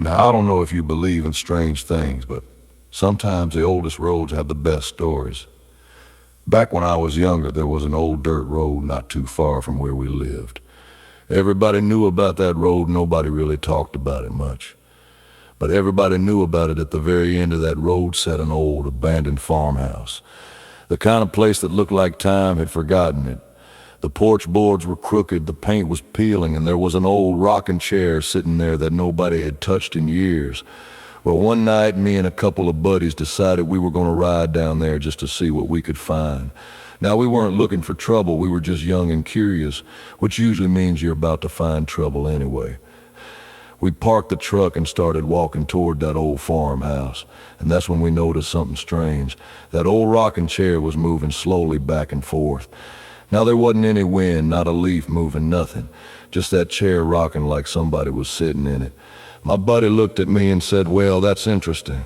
Now, I don't know if you believe in strange things, but sometimes the oldest roads have the best stories. Back when I was younger, there was an old dirt road not too far from where we lived. Everybody knew about that road, nobody really talked about it much. But everybody knew about it. At the very end of that road sat an old, abandoned farmhouse. The kind of place that looked like time had forgotten it. The porch boards were crooked, the paint was peeling, and there was an old rocking chair sitting there that nobody had touched in years. Well, one night, me and a couple of buddies decided we were going to ride down there just to see what we could find. Now, we weren't looking for trouble, we were just young and curious, which usually means you're about to find trouble anyway. We parked the truck and started walking toward that old farmhouse, and that's when we noticed something strange. That old rocking chair was moving slowly back and forth. Now, there wasn't any wind, not a leaf moving, nothing. Just that chair rocking like somebody was sitting in it. My buddy looked at me and said, "Well, that's interesting."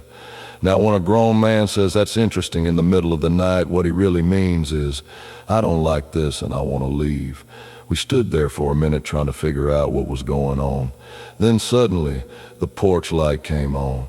Now, when a grown man says that's interesting in the middle of the night, what he really means is, "I don't like this and I want to leave." We stood there for a minute trying to figure out what was going on. Then suddenly, the porch light came on.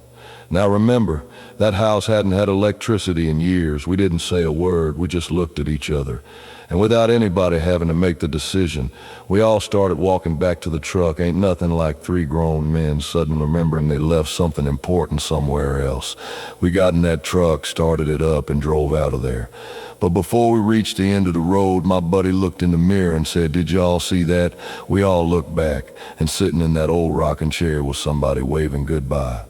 Now remember, that house hadn't had electricity in years. We didn't say a word, we just looked at each other. And without anybody having to make the decision, we all started walking back to the truck. Ain't nothing like three grown men suddenly remembering they left something important somewhere else. We got in that truck, started it up, and drove out of there. But before we reached the end of the road, my buddy looked in the mirror and said, "Did y'all see that?" We all looked back, and sitting in that old rocking chair was somebody waving goodbye.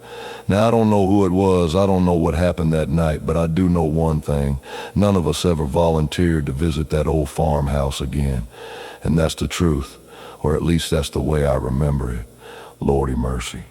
Now, I don't know who it was, I don't know what happened that night, but I do know one thing. None of us ever volunteered to visit that old farmhouse again. And that's the truth, or at least that's the way I remember it. Lordy mercy.